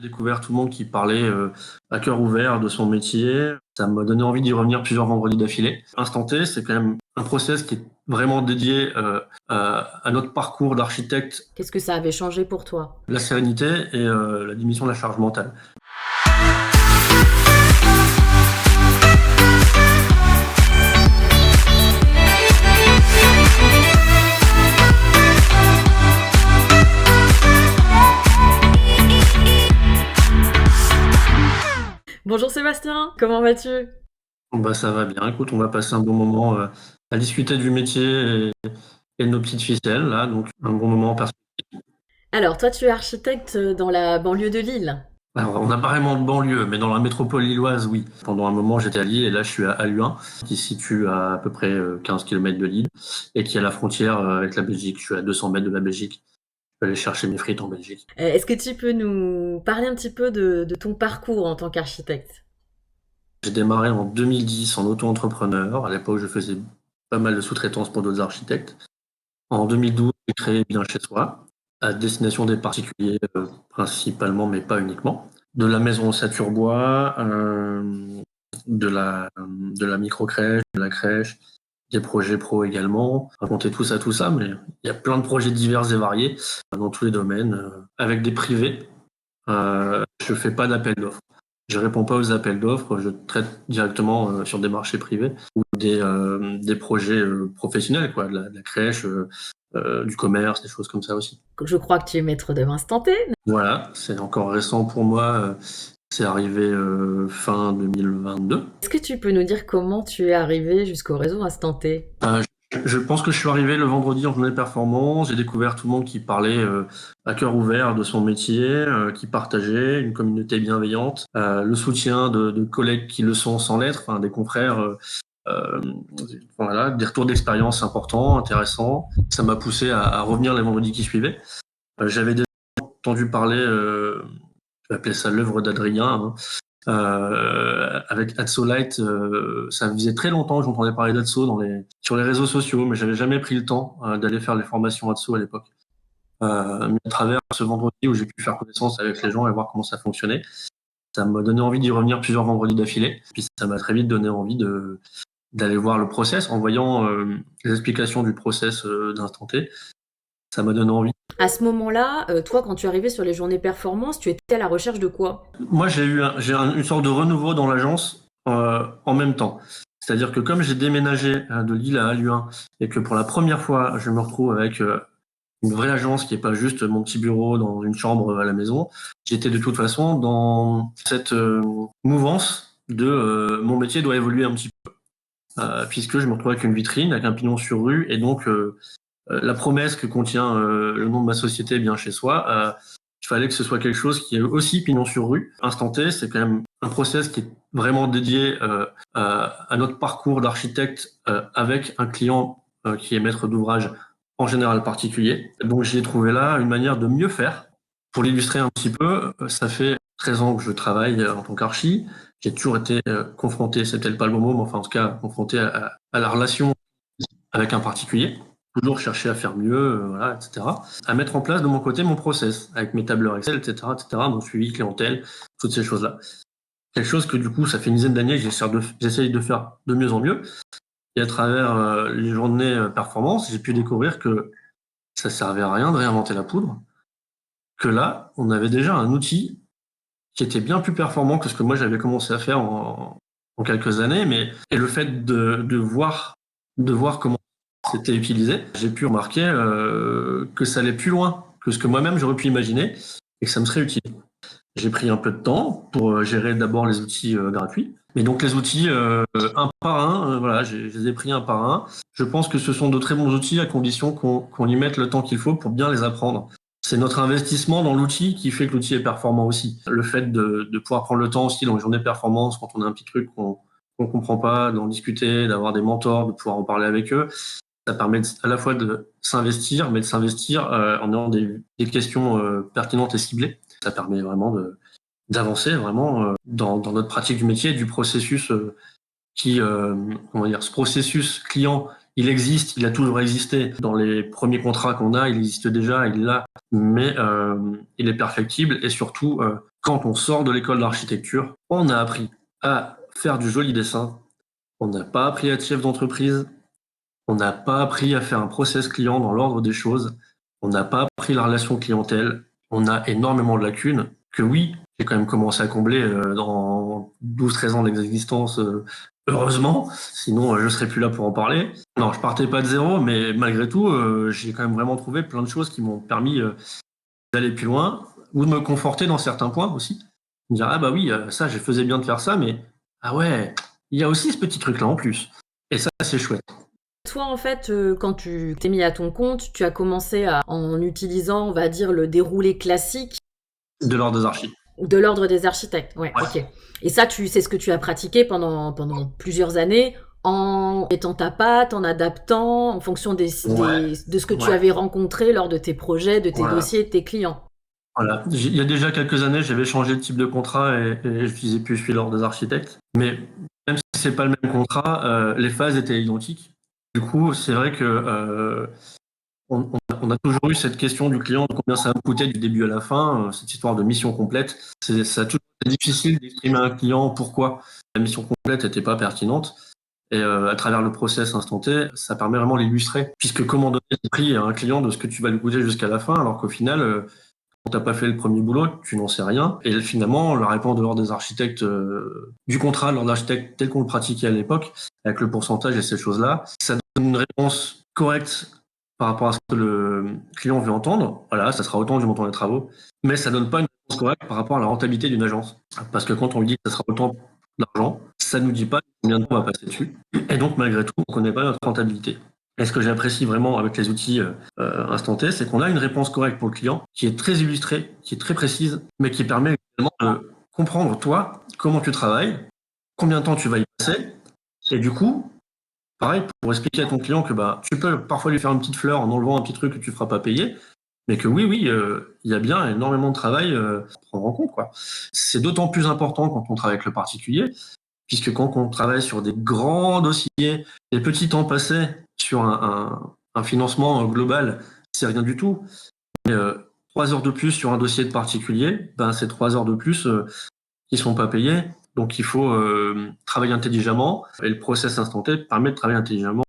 J'ai découvert tout le monde qui parlait à cœur ouvert de son métier. Ça m'a donné envie d'y revenir plusieurs vendredis d'affilée. Instant T, c'est quand même un process qui est vraiment dédié à notre parcours d'architecte, Qu'est-ce que ça avait changé pour toi? la sérénité et la diminution de la charge mentale. Bonjour Sébastien, comment vas-tu? Bah, ça va bien. Écoute, on va passer un bon moment à discuter du métier et de nos petites ficelles, là. Donc, un bon moment en perspective. Alors, toi, tu es architecte dans la banlieue de Lille. Alors, on n'a pas vraiment de banlieue, mais dans la métropole lilloise, oui. Pendant un moment, j'étais à Lille et là, je suis à Luin, qui se situe à peu près 15 km de Lille et qui est à la frontière avec la Belgique. Je suis à 200 mètres de la Belgique. Je peux aller chercher mes frites en Belgique. Est-ce que tu peux nous parler un petit peu de ton parcours en tant qu'architecte? J'ai démarré en 2010 en auto-entrepreneur. À l'époque, je faisais pas mal de sous-traitance pour d'autres architectes. En 2012, j'ai créé Bien chez soi, à destination des particuliers principalement, mais pas uniquement. De la maison Saturbois, de la micro-crèche, de la crèche, des projets pro également. Raconter tout ça, mais il y a plein de projets divers et variés dans tous les domaines, avec des privés. Je fais pas d'appel d'offres. Je réponds pas aux appels d'offres, je traite directement sur des marchés privés ou des projets professionnels, quoi, de la crèche, du commerce, des choses comme ça aussi. Je crois que tu es maître d'œuvre instanté. Voilà, c'est encore récent pour moi. C'est arrivé fin 2022. Est-ce que tu peux nous dire comment tu es arrivé jusqu'au réseau instanté? Je pense que je suis arrivé le vendredi en journée de performance. J'ai découvert tout le monde qui parlait à cœur ouvert de son métier, qui partageait une communauté bienveillante, le soutien de collègues qui le sont sans l'être, enfin des confrères. Euh, voilà, des retours d'expérience importants, intéressants. Ça m'a poussé à revenir les vendredis qui suivaient. J'avais déjà entendu parler, je vais appeler ça l'œuvre d'Adrien, hein, avec Atsolite. Ça faisait très longtemps que j'entendais parler d'Atso sur les réseaux sociaux, mais j'avais jamais pris le temps d'aller faire les formations Atso à l'époque. Mais à travers ce vendredi où j'ai pu faire connaissance avec les gens et voir comment ça fonctionnait, ça m'a donné envie d'y revenir plusieurs vendredis d'affilée. Puis ça m'a très vite donné envie d'aller voir le process en voyant les explications du process d'Instant T. Ça m'a donné envie. À ce moment-là, toi, quand tu es arrivé sur les journées performance, tu étais à la recherche de quoi? Moi, une sorte de renouveau dans l'agence en même temps. C'est-à-dire que comme j'ai déménagé de Lille à Aluin et que pour la première fois, je me retrouve avec une vraie agence qui est pas juste mon petit bureau dans une chambre à la maison, j'étais de toute façon dans cette mouvance de mon métier doit évoluer un petit peu. Puisque je me retrouve avec une vitrine, avec un pignon sur rue, et donc la promesse que contient le nom de ma société Bien chez soi, il fallait que ce soit quelque chose qui est aussi pignon sur rue. Instant T, c'est quand même un process qui est vraiment dédié à notre parcours d'architecte avec un client qui est maître d'ouvrage en général particulier. Donc j'ai trouvé là une manière de mieux faire. Pour l'illustrer un petit peu, ça fait 13 ans que je travaille en tant qu'archi. J'ai toujours été confronté, c'est peut-être pas le bon mot, mais enfin en tout cas confronté à la relation avec un particulier. Toujours chercher à faire mieux, voilà, etc. À mettre en place de mon côté mon process, avec mes tableurs Excel, etc., etc., mon suivi clientèle, toutes ces choses-là. Quelque chose que du coup, ça fait une dizaine d'années que j'essaye de faire de mieux en mieux. Et à travers les journées performance, j'ai pu découvrir que ça servait à rien de réinventer la poudre, que là, on avait déjà un outil qui était bien plus performant que ce que moi j'avais commencé à faire en quelques années, mais et le fait de voir comment c'était utilisé, j'ai pu remarquer que ça allait plus loin que ce que moi-même j'aurais pu imaginer et que ça me serait utile. J'ai pris un peu de temps pour gérer d'abord les outils gratuits. Mais donc les outils un par un, voilà, je les ai pris un par un. Je pense que ce sont de très bons outils à condition qu'on y mette le temps qu'il faut pour bien les apprendre. C'est notre investissement dans l'outil qui fait que l'outil est performant aussi. Le fait de pouvoir prendre le temps aussi dans les journées de performance, quand on a un petit truc qu'on comprend pas, d'en discuter, d'avoir des mentors, de pouvoir en parler avec eux, ça permet à la fois de s'investir, mais de s'investir en ayant des questions pertinentes et ciblées. Ça permet vraiment d'avancer vraiment dans notre pratique du métier, du processus comment dire, ce processus client, il existe, il a toujours existé. Dans les premiers contrats qu'on a, il existe déjà, il est là, mais il est perfectible et surtout, Quand on sort de l'école d'architecture, on a appris à faire du joli dessin. On n'a pas appris à être chef d'entreprise. On n'a pas appris à faire un process client dans l'ordre des choses. On n'a pas appris la relation clientèle. On a énormément de lacunes que oui, j'ai quand même commencé à combler dans 12-13 ans d'existence, heureusement. Sinon, je serais plus là pour en parler. Non, je partais pas de zéro, mais malgré tout, j'ai quand même vraiment trouvé plein de choses qui m'ont permis d'aller plus loin ou de me conforter dans certains points aussi. Me dire, ah bah oui, ça, je faisais bien de faire ça, mais ah ouais, il y a aussi ce petit truc-là en plus. Et ça, c'est chouette. Toi, en fait, quand tu t'es mis à ton compte, tu as commencé en utilisant, on va dire, le déroulé classique De l'ordre des archives. de l'ordre des architectes. Ouais, Ouais. ok. Et ça, c'est ce que tu as pratiqué pendant plusieurs années en mettant ta patte, en adaptant en fonction Ouais. de ce que tu Ouais. avais rencontré lors de tes projets, de tes Voilà. dossiers, de tes clients. Voilà. Il y a déjà quelques années, j'avais changé de type de contrat et je disais plus je suis l'ordre des architectes. Mais même si c'est pas le même contrat, les phases étaient identiques. Du coup, c'est vrai que on a toujours eu cette question du client de combien ça me coûtait du début à la fin, cette histoire de mission complète. Ça a toujours été difficile d'exprimer à un client pourquoi la mission complète n'était pas pertinente. Et à travers le process instanté, ça permet vraiment d'illustrer. Puisque comment donner le prix à un client de ce que tu vas lui coûter jusqu'à la fin, alors qu'au final, quand t'as pas fait le premier boulot, tu n'en sais rien. Et finalement, la réponse de l'ordre des architectes, du contrat de l'ordre d'architecte tel qu'on le pratiquait à l'époque, avec le pourcentage et ces choses-là, ça donne une réponse correcte par rapport à ce que le client veut entendre. Voilà, ça sera autant du montant des travaux, mais ça donne pas une réponse correcte par rapport à la rentabilité d'une agence. Parce que quand on lui dit que ça sera autant d'argent, ça nous dit pas combien de temps on va passer dessus. Et donc, malgré tout, on connaît pas notre rentabilité. Et ce que j'apprécie vraiment avec les outils instantés, c'est qu'on a une réponse correcte pour le client, qui est très illustrée, qui est très précise, mais qui permet également de comprendre, toi, comment tu travailles, combien de temps tu vas y passer, et du coup, pareil, pour expliquer à ton client que bah, tu peux parfois lui faire une petite fleur en enlevant un petit truc que tu ne feras pas payer, mais que oui, il y a bien énormément de travail à prendre en compte, quoi. C'est d'autant plus important quand on travaille avec le particulier, puisque quand on travaille sur des grands dossiers, les petits temps passés sur un financement global, c'est rien du tout. Mais 3 heures de plus sur un dossier de particulier, ben, c'est 3 heures de plus qui ne sont pas payées. Donc il faut travailler intelligemment et le process instanté permet de travailler intelligemment.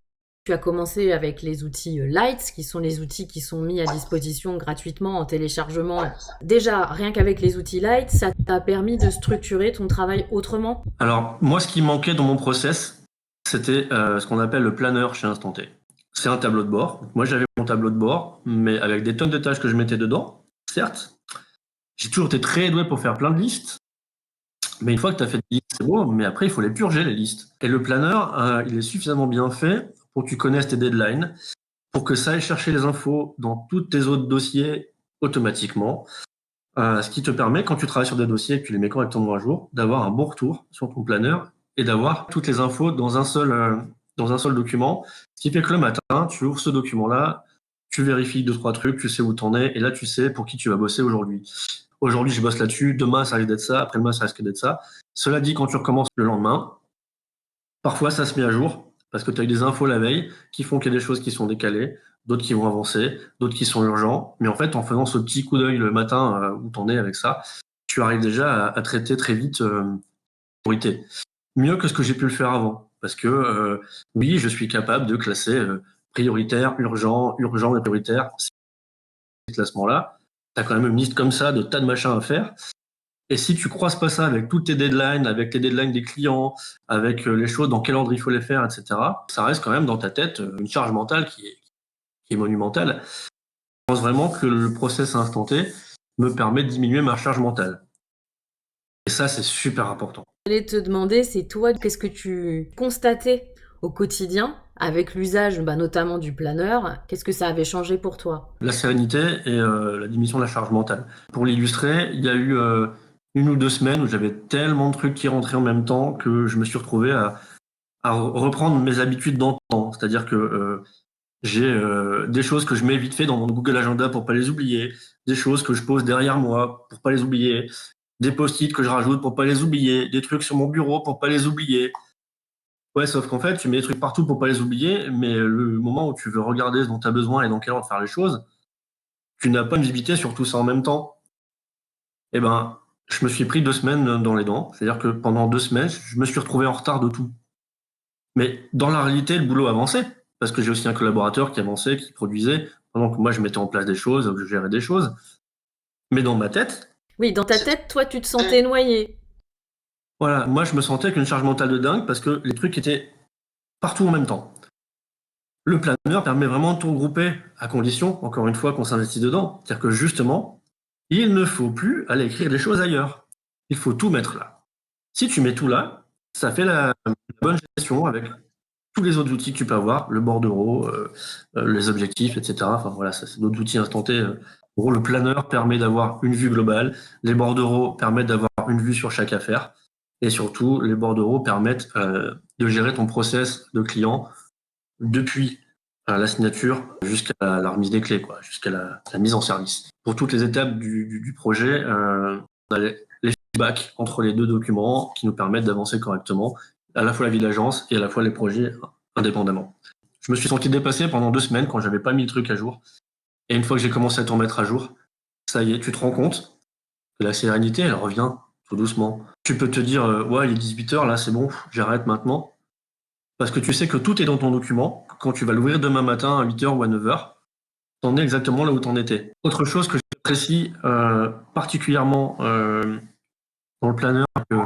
Tu as commencé avec les outils Lights, qui sont les outils qui sont mis à disposition gratuitement en téléchargement. Déjà, rien qu'avec les outils Lights, ça t'a permis de structurer ton travail autrement? Alors moi, ce qui manquait dans mon process, c'était ce qu'on appelle le planeur chez Instanté. C'est un tableau de bord. Moi, j'avais mon tableau de bord, mais avec des tonnes de tâches que je mettais dedans, certes. J'ai toujours été très doué pour faire plein de listes, mais une fois que tu as fait des listes, c'est beau, mais après, il faut les purger, les listes. Et le planeur, il est suffisamment bien fait pour que tu connaisses tes deadlines, pour que ça aille chercher les infos dans tous tes autres dossiers automatiquement, ce qui te permet, quand tu travailles sur des dossiers et que tu les mets correctement à jour, d'avoir un bon retour sur ton planeur et d'avoir toutes les infos dans un seul document, ce qui fait que le matin, tu ouvres ce document-là, tu vérifies 2-3 trucs, tu sais où t'en es, et là, tu sais pour qui tu vas bosser aujourd'hui. Aujourd'hui, je bosse là-dessus, demain, ça risque d'être ça, après-demain, ça risque d'être ça. Cela dit, quand tu recommences le lendemain, parfois, ça se met à jour parce que tu as eu des infos la veille qui font qu'il y a des choses qui sont décalées, d'autres qui vont avancer, d'autres qui sont urgents. Mais en fait, en faisant ce petit coup d'œil le matin où tu en es avec ça, tu arrives déjà à traiter très vite priorité. Mieux que ce que j'ai pu le faire avant. Parce que oui, je suis capable de classer prioritaire, urgent, urgent et prioritaire. Ces classements-là, tu as quand même une liste comme ça de tas de machins à faire. Et si tu croises pas ça avec toutes tes deadlines, avec les deadlines des clients, avec les choses, dans quel ordre il faut les faire, etc., ça reste quand même dans ta tête une charge mentale qui est monumentale. Je pense vraiment que le process instanté me permet de diminuer ma charge mentale. Et ça, c'est super important. J'allais te demander, c'est toi, qu'est-ce que tu constatais au quotidien avec l'usage notamment du planeur? Qu'est-ce que ça avait changé pour toi? La sérénité et la diminution de la charge mentale. Pour l'illustrer, il y a eu 1 ou 2 semaines où j'avais tellement de trucs qui rentraient en même temps que je me suis retrouvé à reprendre mes habitudes d'antan. C'est-à-dire que j'ai des choses que je mets vite fait dans mon Google Agenda pour pas les oublier, des choses que je pose derrière moi pour pas les oublier, des post-it que je rajoute pour pas les oublier, des trucs sur mon bureau pour pas les oublier. Ouais, sauf qu'en fait, tu mets des trucs partout pour pas les oublier, mais le moment où tu veux regarder ce dont tu as besoin et dans quel ordre faire les choses, tu n'as pas une visibilité sur tout ça en même temps. Eh ben, je me suis pris 2 semaines dans les dents. C'est-à-dire que pendant 2 semaines, je me suis retrouvé en retard de tout. Mais dans la réalité, le boulot avançait. Parce que j'ai aussi un collaborateur qui avançait, qui produisait, pendant que moi, je mettais en place des choses, que je gérais des choses. Mais dans ma tête, Oui, dans ta tête, toi, tu te sentais noyé. voilà, moi, je me sentais avec une charge mentale de dingue parce que les trucs étaient partout en même temps. Le planeur permet vraiment de tout regrouper à condition, encore une fois, qu'on s'investit dedans. C'est-à-dire que justement, il ne faut plus aller écrire des choses ailleurs. Il faut tout mettre là. Si tu mets tout là, ça fait la bonne gestion avec tous les autres outils que tu peux avoir, le bordereau, les objectifs, etc. Enfin voilà, ça c'est d'autres outils instantés. En gros, le planeur permet d'avoir une vue globale, les bordereaux permettent d'avoir une vue sur chaque affaire, et surtout, les bordereaux permettent de gérer ton process de client depuis la signature jusqu'à la remise des clés, quoi, jusqu'à la mise en service. Pour toutes les étapes du projet, on a les feedbacks entre les deux documents qui nous permettent d'avancer correctement, à la fois la vie de l'agence et à la fois les projets indépendamment. Je me suis senti dépassé pendant 2 semaines quand j'avais pas mis le truc à jour. Et une fois que j'ai commencé à t'en mettre à jour, ça y est, tu te rends compte que la sérénité, elle revient tout doucement. Tu peux te dire, ouais, il est 18h, là, c'est bon, j'arrête maintenant. Parce que tu sais que tout est dans ton document. Quand tu vas l'ouvrir demain matin à 8h ou à 9h, t'en es exactement là où t'en étais. Autre chose que j'apprécie particulièrement dans le planeur, que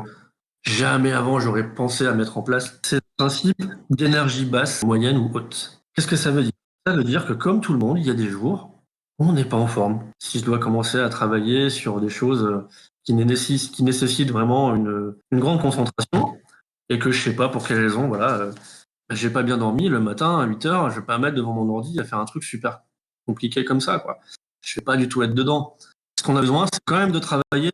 jamais avant j'aurais pensé à mettre en place, c'est le principe d'énergie basse, moyenne ou haute. Qu'est-ce que ça veut dire? Ça veut dire que comme tout le monde, il y a des jours où on n'est pas en forme. Si je dois commencer à travailler sur des choses qui nécessitent vraiment une grande concentration, et que je sais pas pour quelle raison, voilà, j'ai pas bien dormi le matin à 8h, je vais pas me mettre devant mon ordi à faire un truc super compliqué comme ça, quoi. Je vais pas du tout être dedans. Ce qu'on a besoin, c'est quand même de travailler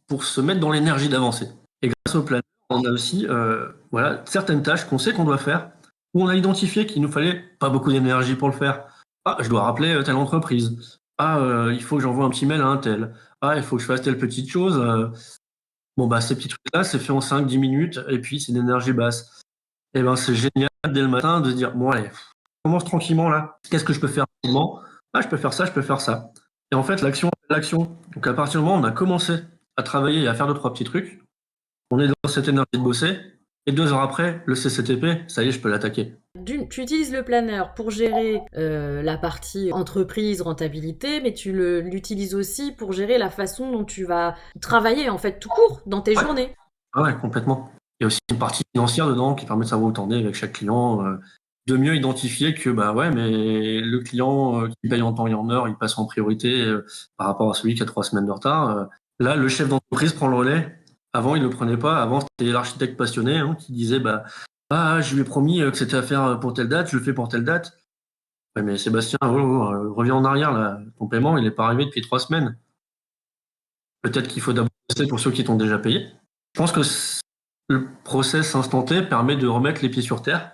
pour se mettre dans l'énergie d'avancer. Et grâce au planeur, on a aussi voilà, certaines tâches qu'on sait qu'on doit faire, où on a identifié qu'il nous fallait pas beaucoup d'énergie pour le faire. Ah, je dois rappeler telle entreprise. Ah, il faut que j'envoie un petit mail à un tel. Ah, il faut que je fasse telle petite chose. Bon, bah, ces petits trucs-là, c'est fait en 5-10 minutes, et puis c'est d'énergie basse. Et ben, c'est génial dès le matin de se dire, bon, allez, on commence tranquillement là. Qu'est-ce que je peux faire rapidement? Ah, je peux faire ça, je peux faire ça. Et en fait, l'action. Donc, à partir du moment où on a commencé à travailler et à faire 2-3 petits trucs, on est dans cette énergie de bosser. Et 2 heures après, le CCTP, ça y est, je peux l'attaquer. Tu utilises le planeur pour gérer la partie entreprise, rentabilité, mais tu l'utilises aussi pour gérer la façon dont tu vas travailler, en fait, tout court, dans tes journées. Ah ouais, complètement. Il y a aussi une partie financière dedans qui permet de savoir où t'en es avec chaque client, de mieux identifier que, bah ouais, mais le client qui paye en temps et en heure, il passe en priorité par rapport à celui qui a 3 semaines de retard. Là, le chef d'entreprise prend le relais. Avant, il ne le prenait pas. Avant, c'était l'architecte passionné qui disait, bah, ah, je lui ai promis que c'était à faire pour telle date, je le fais pour telle date. Ouais, mais Sébastien, reviens en arrière, là. Ton paiement, il n'est pas arrivé depuis 3 semaines. Peut-être qu'il faut d'abord tester pour ceux qui t'ont déjà payé. Je pense que le process instanté permet de remettre les pieds sur terre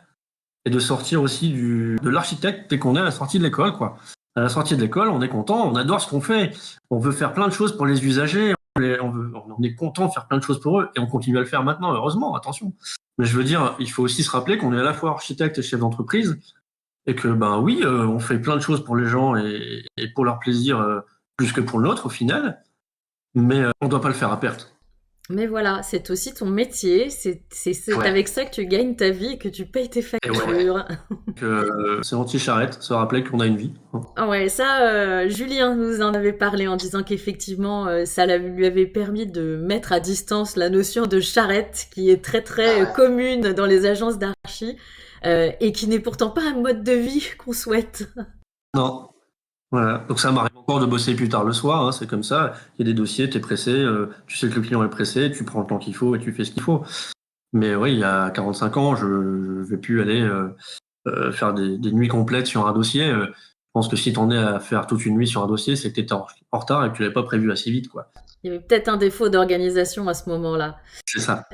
et de sortir aussi de l'architecte dès qu'on est à la sortie de l'école, quoi. À la sortie de l'école, on est content, on adore ce qu'on fait. On veut faire plein de choses pour les usagers. On est content de faire plein de choses pour eux et on continue à le faire maintenant, heureusement, attention. Mais je veux dire, il faut aussi se rappeler qu'on est à la fois architecte et chef d'entreprise et que, ben oui, on fait plein de choses pour les gens et pour leur plaisir plus que pour le nôtre au final, mais on ne doit pas le faire à perte. Mais voilà, c'est aussi ton métier, c'est Ouais. avec ça que tu gagnes ta vie et que tu payes tes Et ouais. factures. C'est anti-charrette, se rappeler qu'on a une vie. Ah ouais, ça, Julien nous en avait parlé en disant qu'effectivement, ça lui avait permis de mettre à distance la notion de charrette, qui est très très commune dans les agences d'archi, et qui n'est pourtant pas un mode de vie qu'on souhaite. Non. Voilà. Donc ça m'arrive encore de bosser plus tard le soir, c'est comme ça. Il y a des dossiers, t'es pressé, tu sais que le client est pressé, tu prends le temps qu'il faut et tu fais ce qu'il faut. Mais oui, il y a 45 ans, je vais plus aller faire des nuits complètes sur un dossier. Je pense que si t'en es à faire toute une nuit sur un dossier, c'est que t'étais en retard et que tu l'avais pas prévu assez vite, quoi. Il y avait peut-être un défaut d'organisation à ce moment-là. C'est ça.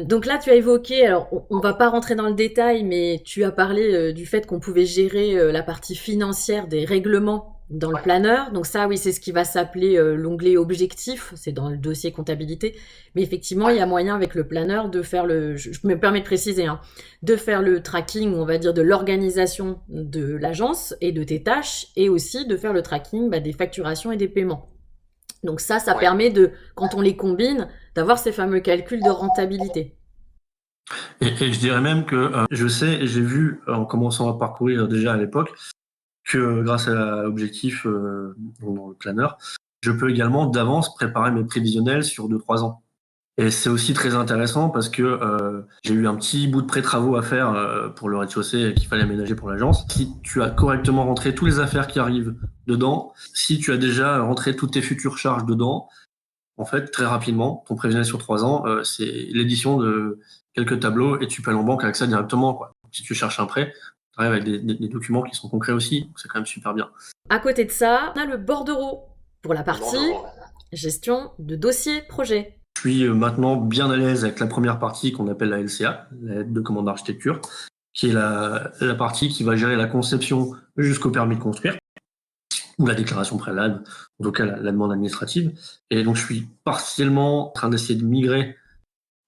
Donc là, tu as évoqué, alors on va pas rentrer dans le détail, mais tu as parlé du fait qu'on pouvait gérer la partie financière des règlements dans le planeur. Donc ça, oui, c'est ce qui va s'appeler l'onglet objectif, c'est dans le dossier comptabilité. Mais effectivement, il y a moyen avec le planeur de faire je me permets de préciser, de faire le tracking, on va dire, de l'organisation de l'agence et de tes tâches, et aussi de faire le tracking des facturations et des paiements. Donc ça permet quand on les combine, d'avoir ces fameux calculs de rentabilité. Et je dirais même que je sais, et j'ai vu en commençant à parcourir déjà à l'époque, que grâce à l'objectif dans le planner, je peux également d'avance préparer mes prévisionnels sur 2-3 ans. Et c'est aussi très intéressant parce que j'ai eu un petit bout de pré-travaux à faire pour le rez-de-chaussée qu'il fallait aménager pour l'agence. Si tu as correctement rentré toutes les affaires qui arrivent dedans, si tu as déjà rentré toutes tes futures charges dedans, en fait, très rapidement, ton prévisionnel sur 3 ans, c'est l'édition de quelques tableaux et tu peux aller en banque avec ça directement, quoi. Si tu cherches un prêt, tu arrives avec des documents qui sont concrets aussi, donc c'est quand même super bien. À côté de ça, on a le bordereau pour la partie gestion de dossier projet. Je suis maintenant bien à l'aise avec la première partie qu'on appelle la LCA, la lettre de commande d'architecture, qui est la partie qui va gérer la conception jusqu'au permis de construire, ou la déclaration préalable, en tout cas la demande administrative. Et donc je suis partiellement en train d'essayer de migrer,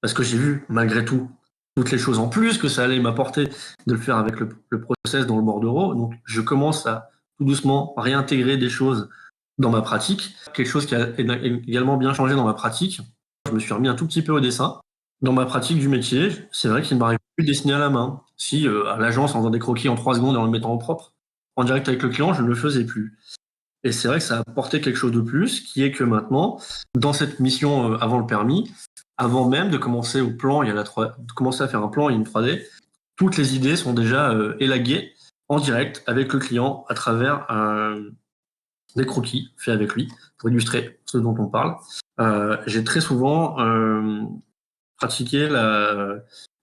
parce que j'ai vu, malgré tout, toutes les choses en plus que ça allait m'apporter de le faire avec le process dans le bordereau. Donc je commence à tout doucement réintégrer des choses dans ma pratique. Quelque chose qui a également bien changé dans ma pratique, je me suis remis un tout petit peu au dessin. Dans ma pratique du métier, c'est vrai qu'il ne m'arrive plus de dessiner à la main. Si à l'agence, en faisant des croquis en 3 secondes et en le mettant au propre, en direct avec le client, je ne le faisais plus. Et c'est vrai que ça a apporté quelque chose de plus, qui est que maintenant, dans cette mission avant le permis, avant même de commencer au plan, de commencer à faire un plan et une 3D, toutes les idées sont déjà élaguées en direct avec le client à travers des croquis faits avec lui pour illustrer ce dont on parle. J'ai très souvent pratiqué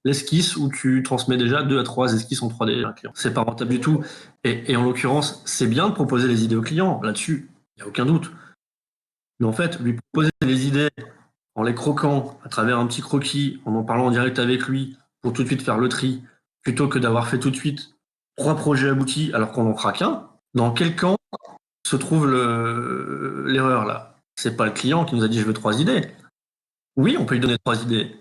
l'esquisse où tu transmets déjà 2 à 3 esquisses en 3D à un client. C'est pas rentable du tout. Et en l'occurrence, c'est bien de proposer les idées au client. Là-dessus, il n'y a aucun doute. Mais en fait, lui proposer les idées en les croquant à travers un petit croquis, en parlant en direct avec lui pour tout de suite faire le tri, plutôt que d'avoir fait tout de suite 3 projets aboutis alors qu'on n'en fera qu'un, dans quel camp se trouve l'erreur là? C'est pas le client qui nous a dit je veux 3 idées. Oui, on peut lui donner 3 idées.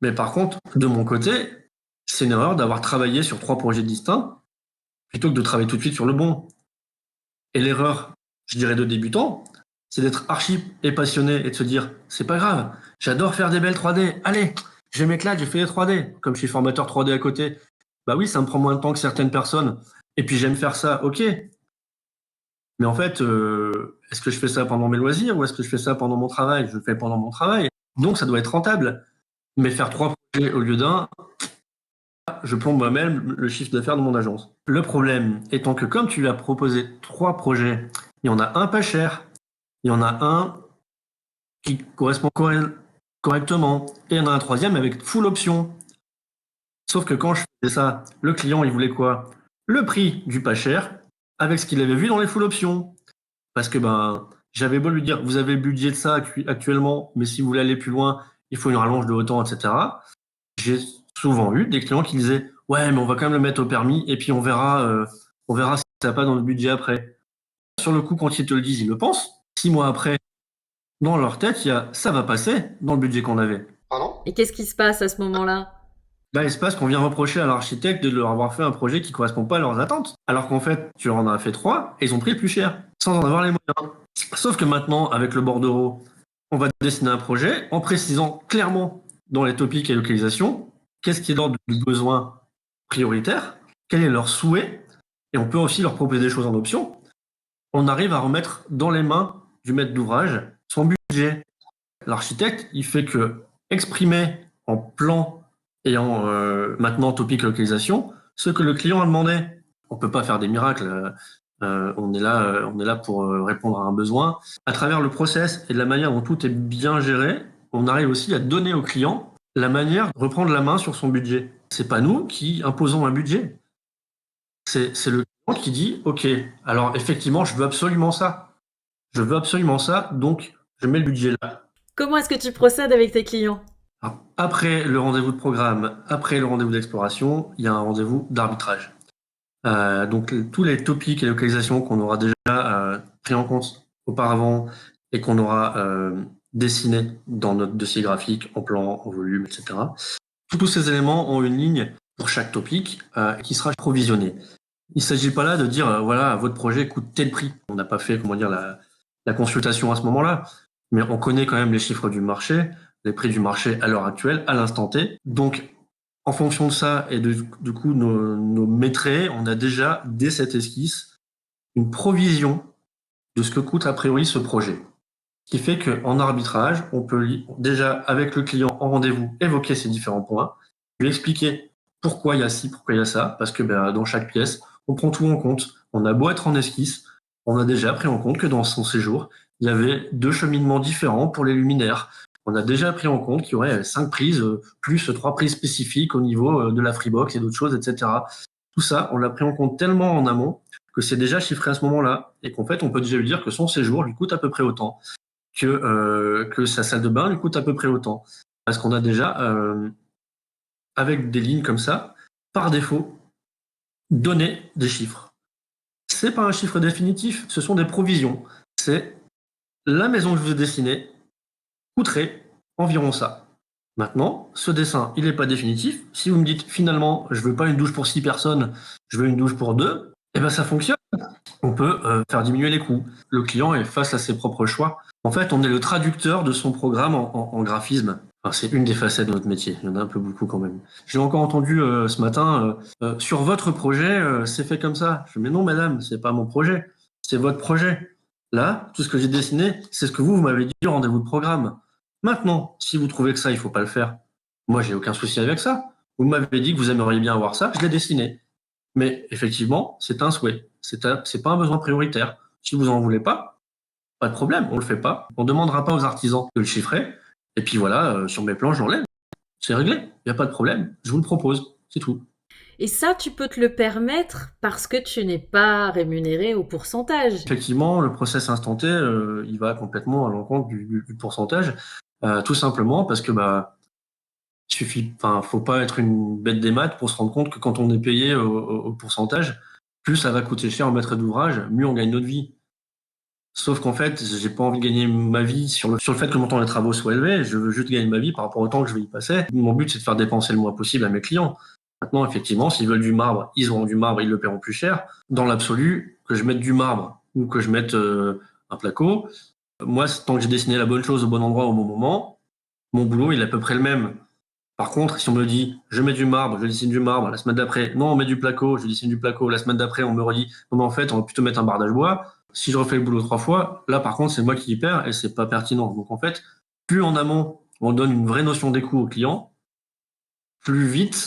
Mais par contre, de mon côté, c'est une erreur d'avoir travaillé sur 3 projets distincts plutôt que de travailler tout de suite sur le bon. Et l'erreur, je dirais, de débutant, c'est d'être archi et passionné et de se dire c'est pas grave, j'adore faire des belles 3D, allez, je m'éclate, j'ai fait des 3D, comme je suis formateur 3D à côté. Bah oui, ça me prend moins de temps que certaines personnes, et puis j'aime faire ça, ok. Mais en fait, est-ce que je fais ça pendant mes loisirs ou est-ce que je fais ça pendant mon travail? Je le fais pendant mon travail, donc ça doit être rentable. Mais faire 3 projets au lieu d'un, je plombe moi-même le chiffre d'affaires de mon agence. Le problème étant que comme tu lui as proposé 3 projets, il y en a un pas cher, il y en a un qui correspond correctement, et il y en a un troisième avec full option. Sauf que quand je faisais ça, le client, il voulait quoi? Le prix du pas cher avec ce qu'il avait vu dans les full options. Parce que j'avais beau lui dire, vous avez le budget de ça actuellement, mais si vous voulez aller plus loin, il faut une rallonge de autant, etc. J'ai souvent eu des clients qui disaient, ouais, mais on va quand même le mettre au permis, et puis on verra si ça va pas dans le budget après. Sur le coup, quand ils te le disent, ils le pensent. 6 mois après, dans leur tête, il y a ça va passer dans le budget qu'on avait. Pardon? Et qu'est-ce qui se passe à ce moment-là? Il se passe qu'on vient reprocher à l'architecte de leur avoir fait un projet qui correspond pas à leurs attentes. Alors qu'en fait, tu leur en as fait 3 et ils ont pris le plus cher, sans en avoir les moyens. Sauf que maintenant, avec le bordereau, on va dessiner un projet en précisant clairement dans les topics et localisations qu'est-ce qui est l'ordre du besoin prioritaire, quel est leur souhait, et on peut aussi leur proposer des choses en option. On arrive à remettre dans les mains du maître d'ouvrage son budget. L'architecte, il fait que exprimer en plan et en maintenant topic localisation ce que le client a demandé. On peut pas faire des miracles. On est là pour répondre à un besoin. À travers le process et de la manière dont tout est bien géré, on arrive aussi à donner au client la manière de reprendre la main sur son budget. C'est pas nous qui imposons un budget. C'est le client qui dit ok, alors effectivement, je veux absolument ça. Je veux absolument ça, donc je mets le budget là. Comment est-ce que tu procèdes avec tes clients? Alors, après le rendez-vous de programme, après le rendez-vous d'exploration, il y a un rendez-vous d'arbitrage. Donc tous les topics et localisations qu'on aura déjà pris en compte auparavant et qu'on aura dessiné dans notre dossier graphique, en plan, en volume, etc. Tous ces éléments ont une ligne pour chaque topic qui sera provisionnée. Il ne s'agit pas là de dire voilà, votre projet coûte tel prix. On n'a pas fait, la consultation à ce moment-là, mais on connaît quand même les chiffres du marché, les prix du marché à l'heure actuelle, à l'instant T. Donc, en fonction de ça et du coup nos maîtres, on a déjà, dès cette esquisse, une provision de ce que coûte a priori ce projet. Ce qui fait qu'en arbitrage, on peut déjà, avec le client en rendez-vous, évoquer ces différents points, lui expliquer pourquoi il y a ci, pourquoi il y a ça, parce que dans chaque pièce, on prend tout en compte. On a beau être en esquisse, on a déjà pris en compte que dans son séjour, il y avait 2 cheminements différents pour les luminaires. On a déjà pris en compte qu'il y aurait 5 prises, plus 3 prises spécifiques au niveau de la Freebox et d'autres choses, etc. Tout ça, on l'a pris en compte tellement en amont que c'est déjà chiffré à ce moment-là, et qu'en fait, on peut déjà lui dire que son séjour lui coûte à peu près autant, que sa salle de bain lui coûte à peu près autant. Parce qu'on a déjà, avec des lignes comme ça, par défaut, donné des chiffres. C'est pas un chiffre définitif, ce sont des provisions. C'est la maison que je vous ai dessinée coûterait environ ça. Maintenant, ce dessin, il n'est pas définitif. Si vous me dites finalement, je veux pas une douche pour 6 personnes, je veux une douche pour 2, eh ben ça fonctionne. On peut faire diminuer les coûts. Le client est face à ses propres choix. En fait, on est le traducteur de son programme en graphisme. Enfin, c'est une des facettes de notre métier. Il y en a un peu beaucoup quand même. J'ai encore entendu ce matin, sur votre projet, c'est fait comme ça. Je dis, mais non, madame, c'est pas mon projet. C'est votre projet. Là, tout ce que j'ai dessiné, c'est ce que vous m'avez dit au rendez-vous de programme. Maintenant, si vous trouvez que ça, il faut pas le faire, moi, j'ai aucun souci avec ça. Vous m'avez dit que vous aimeriez bien avoir ça, je l'ai dessiné. Mais effectivement, c'est un souhait. C'est pas un besoin prioritaire. Si vous en voulez pas de problème, on le fait pas. On demandera pas aux artisans de le chiffrer. Et puis voilà, sur mes plans, j'enlève. C'est réglé. Il n'y a pas de problème. Je vous le propose. C'est tout. Et ça, tu peux te le permettre parce que tu n'es pas rémunéré au pourcentage. Effectivement, le process instanté, il va complètement à l'encontre du pourcentage. Tout simplement parce que faut pas être une bête des maths pour se rendre compte que quand on est payé au pourcentage, plus ça va coûter cher en maître d'ouvrage, mieux on gagne notre vie. Sauf qu'en fait, j'ai pas envie de gagner ma vie sur le fait que le montant des travaux soit élevé. Je veux juste gagner ma vie par rapport au temps que je vais y passer. Mon but, c'est de faire dépenser le moins possible à mes clients. Maintenant, effectivement, s'ils veulent du marbre, ils auront du marbre, ils le paieront plus cher. Dans l'absolu, que je mette du marbre ou que je mette un placo, moi, tant que j'ai dessiné la bonne chose au bon endroit au bon moment, mon boulot, il est à peu près le même. Par contre, si on me dit, je mets du marbre, je dessine du marbre, la semaine d'après, non, on met du placo, je dessine du placo, la semaine d'après, on me redit, non, mais en fait, on va plutôt mettre un bardage bois. Si je refais le boulot 3 fois, là, par contre, c'est moi qui y perds et c'est pas pertinent. Donc, en fait, plus en amont, on donne une vraie notion des coûts au client, plus vite,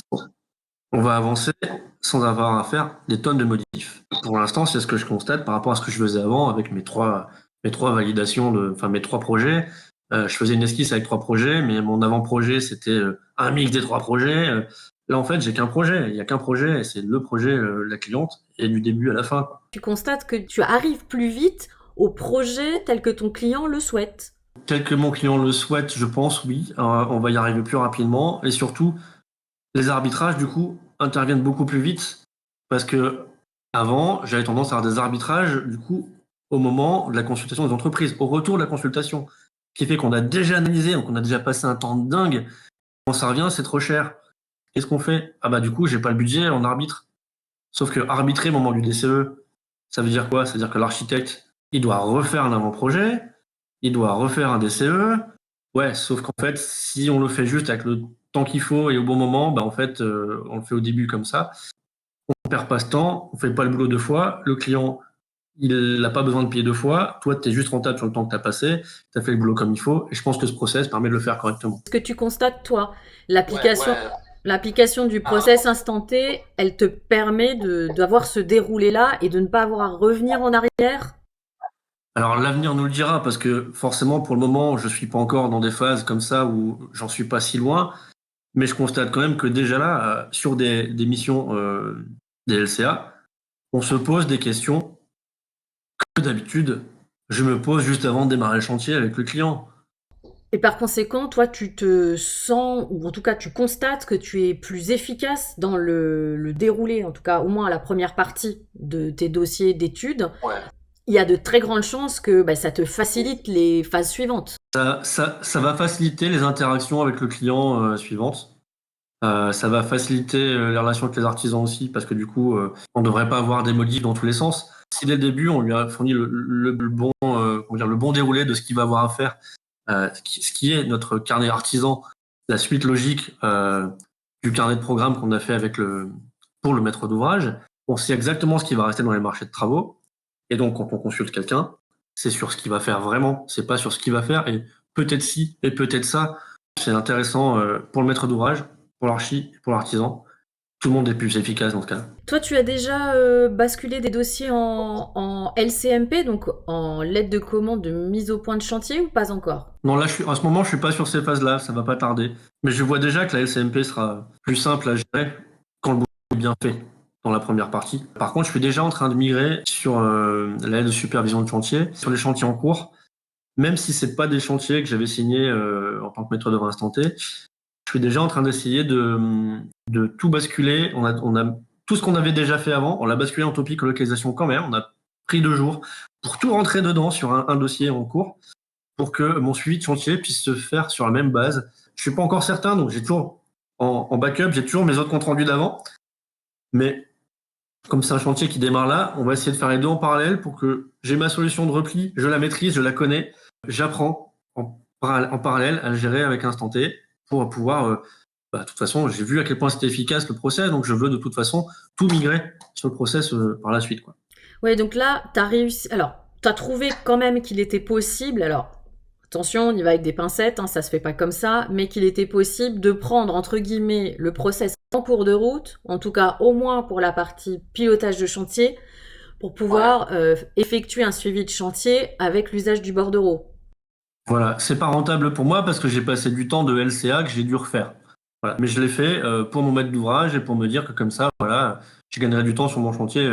on va avancer sans avoir à faire des tonnes de modifs. Pour l'instant, c'est ce que je constate par rapport à ce que je faisais avant avec mes trois validations mes 3 projets. Je faisais une esquisse avec 3 projets, mais mon avant-projet, c'était un mix des 3 projets. Là, en fait, j'ai qu'un projet. Il n'y a qu'un projet, et c'est le projet la cliente, et du début à la fin. Tu constates que tu arrives plus vite au projet tel que ton client le souhaite. Tel que mon client le souhaite, je pense, oui. On va y arriver plus rapidement. Et surtout, les arbitrages, du coup, interviennent beaucoup plus vite. Parce que avant, j'avais tendance à avoir des arbitrages, du coup, au moment de la consultation des entreprises, au retour de la consultation. Ce qui fait qu'on a déjà analysé, donc on a déjà passé un temps de dingue. Quand ça revient, c'est trop cher. Qu'est-ce qu'on fait? Ah bah du coup, j'ai pas le budget, on arbitre. Sauf que arbitrer au moment du DCE, ça veut dire quoi? Ça veut dire que l'architecte, il doit refaire un avant-projet, il doit refaire un DCE. Ouais, sauf qu'en fait, si on le fait juste avec le temps qu'il faut et au bon moment, en fait, on le fait au début comme ça. On perd pas ce temps, on fait pas le boulot 2 fois. Le client, il n'a pas besoin de payer 2 fois. Toi, tu es juste rentable sur le temps que tu as passé. Tu as fait le boulot comme il faut. Et je pense que ce process permet de le faire correctement. Ce que tu constates, toi, l'application du process instanté, elle te permet d'avoir ce déroulé-là et de ne pas avoir à revenir en arrière? Alors l'avenir nous le dira parce que forcément pour le moment je suis pas encore dans des phases comme ça où j'en suis pas si loin, mais je constate quand même que déjà là sur des missions des LCA, on se pose des questions que d'habitude je me pose juste avant de démarrer le chantier avec le client. Et par conséquent, toi, tu te sens, ou en tout cas, tu constates que tu es plus efficace dans le déroulé, en tout cas, au moins à la première partie de tes dossiers d'études. Ouais. Il y a de très grandes chances que ça te facilite les phases suivantes. Ça va faciliter les interactions avec le client suivantes. Ça va faciliter les relations avec les artisans aussi parce que du coup, on ne devrait pas avoir des modifs dans tous les sens. si dès le début, on lui a fourni le bon, le bon déroulé de ce qu'il va avoir à faire, ce qui est notre carnet artisan, la suite logique du carnet de programme qu'on a fait pour le maître d'ouvrage, on sait exactement ce qui va rester dans les marchés de travaux. Et donc, quand on consulte quelqu'un, c'est sur ce qu'il va faire vraiment, c'est pas sur ce qu'il va faire, et peut-être ci, et peut-être ça. C'est intéressant pour le maître d'ouvrage, pour l'archi, pour l'artisan. Tout le monde est plus efficace dans ce cas-là. Toi, tu as déjà basculé des dossiers en LCMP, donc en lettre de commande de mise au point de chantier, ou pas encore? Non, là, en ce moment, je suis pas sur ces phases-là, ça va pas tarder. Mais je vois déjà que la LCMP sera plus simple à gérer quand le boulot est bien fait dans la première partie. Par contre, je suis déjà en train de migrer sur la lettre de supervision de chantier, sur les chantiers en cours, même si c'est pas des chantiers que j'avais signés en tant que maître d'œuvre instant T. Je suis déjà en train d'essayer de tout basculer. On a tout ce qu'on avait déjà fait avant, on l'a basculé en topic localisation quand même. On a pris 2 jours pour tout rentrer dedans sur un dossier en cours, pour que mon suivi de chantier puisse se faire sur la même base. Je suis pas encore certain, donc j'ai toujours en backup, j'ai toujours mes autres comptes rendus d'avant. Mais comme c'est un chantier qui démarre là, on va essayer de faire les deux en parallèle pour que j'ai ma solution de repli, je la maîtrise, je la connais, j'apprends en parallèle à le gérer avec Instant T pour pouvoir. De toute façon, j'ai vu à quel point c'était efficace le process, donc je veux de toute façon tout migrer sur le process par la suite, quoi. Ouais, donc là, tu as réussi. Alors, tu as trouvé quand même qu'il était possible. Alors, attention, on y va avec des pincettes, hein, ça se fait pas comme ça, mais qu'il était possible de prendre, entre guillemets, le process en cours de route, en tout cas au moins pour la partie pilotage de chantier, pour pouvoir effectuer un suivi de chantier avec l'usage du bordereau. Voilà, c'est pas rentable pour moi parce que j'ai passé du temps de LCA que j'ai dû refaire. Voilà. Mais je l'ai fait pour mon maître d'ouvrage et pour me dire que comme ça, voilà, je gagnerai du temps sur mon chantier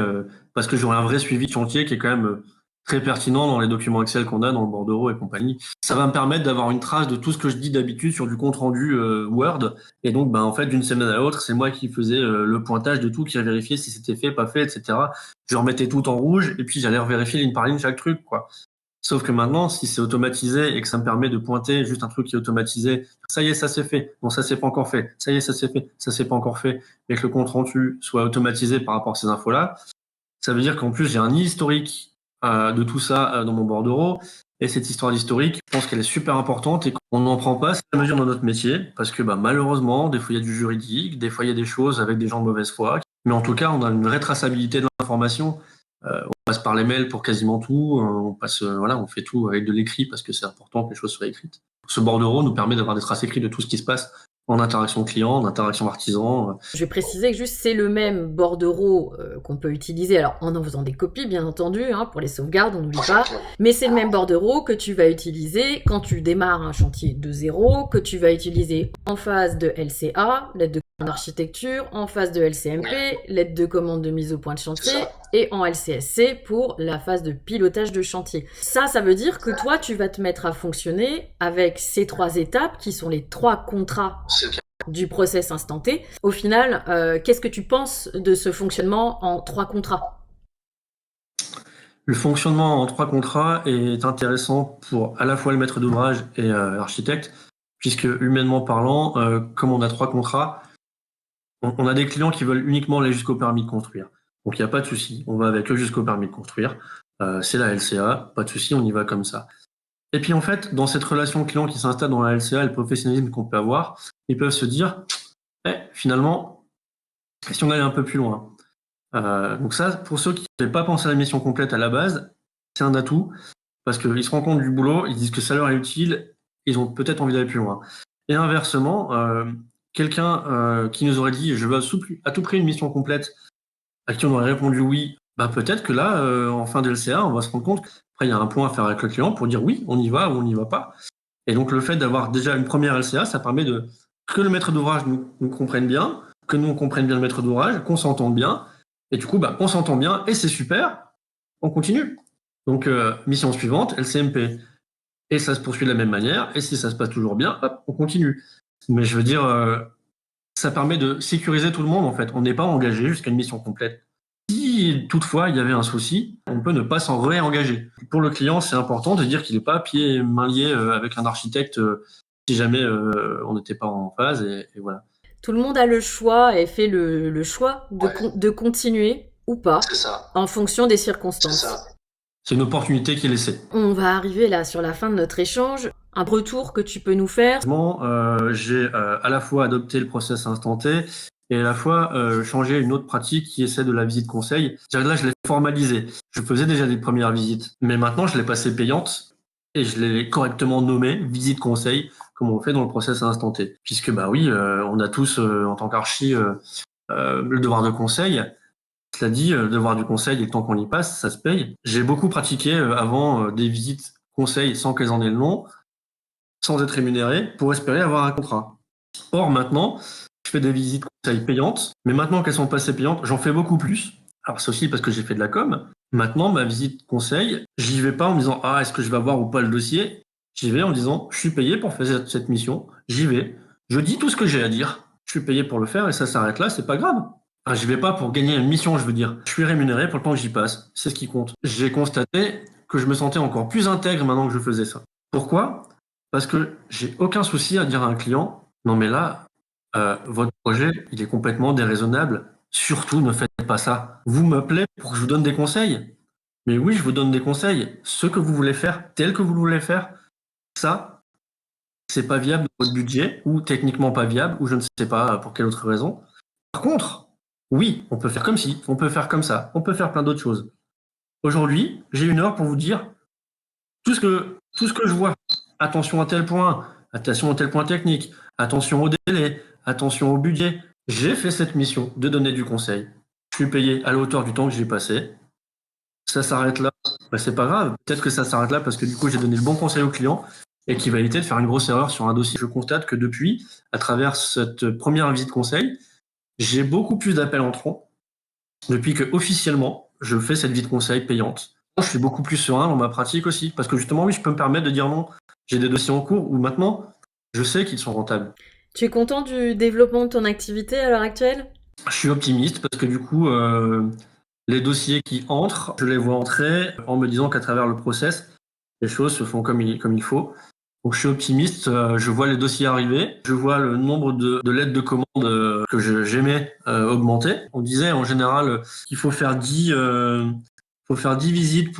parce que j'aurai un vrai suivi de chantier qui est quand même très pertinent dans les documents Excel qu'on a dans le bordereau et compagnie. Ça va me permettre d'avoir une trace de tout ce que je dis d'habitude sur du compte rendu Word. Et donc, en fait, d'une semaine à l'autre, c'est moi qui faisais le pointage de tout, qui a vérifié si c'était fait, pas fait, etc. Je remettais tout en rouge et puis j'allais vérifier ligne par ligne chaque truc, quoi. Sauf que maintenant, si c'est automatisé et que ça me permet de pointer juste un truc qui est automatisé, ça y est, ça c'est fait. Bon, ça c'est pas encore fait. Ça y est, ça c'est fait. Ça c'est pas encore fait. Et que le compte rendu soit automatisé par rapport à ces infos-là, ça veut dire qu'en plus j'ai un historique de tout ça dans mon bordereau. Et cette histoire d'historique, je pense qu'elle est super importante et qu'on n'en prend pas à la mesure dans notre métier parce que malheureusement, des fois il y a du juridique, des fois il y a des choses avec des gens de mauvaise foi. Mais en tout cas, on a une vraie traçabilité de l'information. On passe par les mails pour quasiment tout. On fait tout avec de l'écrit parce que c'est important que les choses soient écrites. Ce bordereau nous permet d'avoir des traces écrites de tout ce qui se passe en interaction client, en interaction artisan. Je vais préciser que juste c'est le même bordereau qu'on peut utiliser, alors en faisant des copies bien entendu, hein, pour les sauvegardes, on n'oublie pas, mais c'est le même bordereau que tu vas utiliser quand tu démarres un chantier de zéro, que tu vas utiliser en phase de LCA, l'aide de commande d'architecture, en phase de LCMP, l'aide de commande de mise au point de chantier, et en LCSC pour la phase de pilotage de chantier. Ça veut dire que toi, tu vas te mettre à fonctionner avec ces 3 étapes qui sont les 3 contrats du process instant T. Au final, qu'est-ce que tu penses de ce fonctionnement en 3 contrats? Le fonctionnement en 3 contrats est intéressant pour à la fois le maître d'ouvrage et l'architecte, puisque humainement parlant, comme on a 3 contrats, on a des clients qui veulent uniquement aller jusqu'au permis de construire. Donc il n'y a pas de souci, on va avec eux jusqu'au permis de construire. C'est la LCA, pas de souci, on y va comme ça. Et puis en fait, dans cette relation client qui s'installe dans la LCA et le professionnalisme qu'on peut avoir, ils peuvent se dire, finalement, si on allait un peu plus loin. Donc ça, pour ceux qui n'avaient pas pensé à la mission complète à la base, c'est un atout, parce qu'ils se rendent compte du boulot, ils disent que ça leur est utile, ils ont peut-être envie d'aller plus loin. Et inversement, quelqu'un qui nous aurait dit je veux à tout prix une mission complète, à qui on aurait répondu oui, peut-être que là, en fin de LCA, on va se rendre compte qu'après il y a un point à faire avec le client pour dire oui, on y va ou on n'y va pas. Et donc le fait d'avoir déjà une première LCA, ça permet que le maître d'ouvrage nous comprenne bien, que nous on comprenne bien le maître d'ouvrage, qu'on s'entende bien, et du coup on s'entend bien et c'est super, on continue. Donc mission suivante, LCMP. Et ça se poursuit de la même manière, et si ça se passe toujours bien, hop, on continue. Mais je veux dire, ça permet de sécuriser tout le monde en fait. On n'est pas engagé jusqu'à une mission complète. Si toutefois il y avait un souci, on peut ne pas s'en réengager. Pour le client, c'est important de dire qu'il n'est pas pieds et mains liés avec un architecte si jamais on n'était pas en phase, et voilà. Tout le monde a le choix et fait le choix de continuer ou pas, C'est ça. en fonction des C'est circonstances. ça. C'est une opportunité qui est laissée. On va arriver là sur la fin de notre échange. Un retour que tu peux nous faire? J'ai à la fois adopté le process instant T et à la fois changé une autre pratique qui essaie de la visite conseil. C'est-à-dire que là, je l'ai formalisé. Je faisais déjà des premières visites, mais maintenant, je l'ai passée payante et je l'ai correctement nommée visite conseil, comme on fait dans le process instant T. Puisque, bah oui, on a tous, en tant qu'archi, le devoir de conseil. Cela dit, le devoir du conseil, et le temps qu'on y passe, ça se paye. J'ai beaucoup pratiqué avant des visites conseil sans qu'elles en aient le nom, sans être rémunéré, pour espérer avoir un contrat. Or, maintenant, je fais des visites conseils payantes, mais maintenant qu'elles sont passées payantes, j'en fais beaucoup plus. Alors, c'est aussi parce que j'ai fait de la com. Maintenant, ma visite conseil, j'y vais pas en me disant « Ah, est-ce que je vais avoir ou pas le dossier ?» J'y vais en me disant « Je suis payé pour faire cette mission, j'y vais. Je dis tout ce que j'ai à dire, je suis payé pour le faire et ça s'arrête là, c'est pas grave. » Enfin, j'y vais pas pour gagner une mission, je veux dire. Je suis rémunéré pour le temps que j'y passe, c'est ce qui compte. J'ai constaté que je me sentais encore plus intègre maintenant que je faisais ça. Pourquoi ? Parce que j'ai aucun souci à dire à un client « Non mais là, votre projet, il est complètement déraisonnable. Surtout, ne faites pas ça. Vous m'appelez pour que je vous donne des conseils. Mais oui, je vous donne des conseils. Ce que vous voulez faire, tel que vous le voulez faire, ça, c'est pas viable dans votre budget, ou techniquement pas viable, ou je ne sais pas pour quelle autre raison. Par contre, oui, on peut faire comme ci, on peut faire comme ça, on peut faire plein d'autres choses. Aujourd'hui, j'ai 1 heure pour vous dire tout ce que je vois. Attention à tel point, attention à tel point technique, attention au délai, attention au budget. J'ai fait cette mission de donner du conseil. Je suis payé à la hauteur du temps que j'ai passé. Ça s'arrête là, bah, c'est pas grave. Peut-être que ça s'arrête là parce que du coup j'ai donné le bon conseil au client et qu'il va éviter de faire une grosse erreur sur un dossier. Je constate que depuis, à travers cette première visite conseil, j'ai beaucoup plus d'appels entrants depuis que officiellement je fais cette visite conseil payante. Je suis beaucoup plus serein dans ma pratique aussi parce que justement oui, je peux me permettre de dire non. J'ai des dossiers en cours où maintenant je sais qu'ils sont rentables. Tu es content du développement de ton activité à l'heure actuelle? Je suis optimiste parce que du coup, les dossiers qui entrent, je les vois entrer en me disant qu'à travers le process, les choses se font comme il faut. Donc je suis optimiste, je vois les dossiers arriver, je vois le nombre de lettres de commande que j'aimais augmenter. On disait en général qu'il faut faire 10 visites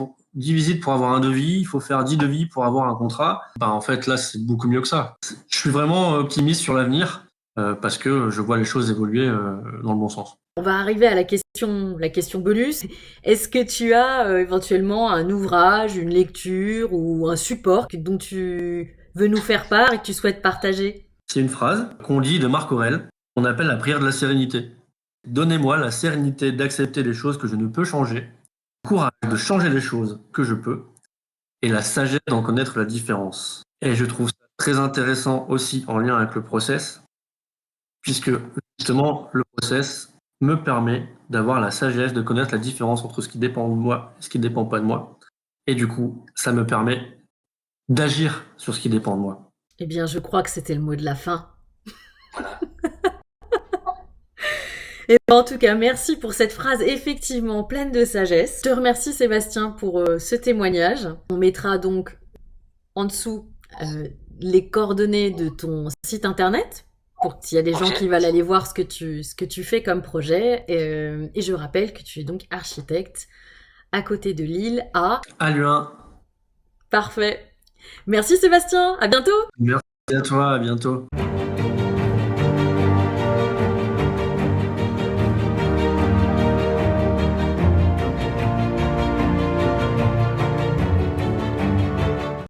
pour avoir un devis, il faut faire 10 devis pour avoir un contrat. Bah, en fait, là, c'est beaucoup mieux que ça. Je suis vraiment optimiste sur l'avenir parce que je vois les choses évoluer dans le bon sens. On va arriver à la question bonus. Est-ce que tu as éventuellement un ouvrage, une lecture ou un support dont tu veux nous faire part et que tu souhaites partager? C'est une phrase qu'on dit de Marc Aurèle, qu'on appelle la prière de la sérénité. Donnez-moi la sérénité d'accepter les choses que je ne peux changer, le courage de changer les choses que je peux, et la sagesse d'en connaître la différence. Et je trouve ça très intéressant aussi en lien avec le process, puisque justement le process me permet d'avoir la sagesse de connaître la différence entre ce qui dépend de moi et ce qui ne dépend pas de moi. Et du coup, ça me permet d'agir sur ce qui dépend de moi. Eh bien, je crois que c'était le mot de la fin. Voilà. Et en tout cas, merci pour cette phrase effectivement pleine de sagesse. Je te remercie Sébastien pour ce témoignage. On mettra donc en dessous les coordonnées de ton site internet pour qu'il y a des gens qui veulent aller voir ce que tu fais comme projet. Et je rappelle que tu es donc architecte à côté de Lille À Luin. Parfait. Merci Sébastien, à bientôt. Merci à toi, à bientôt.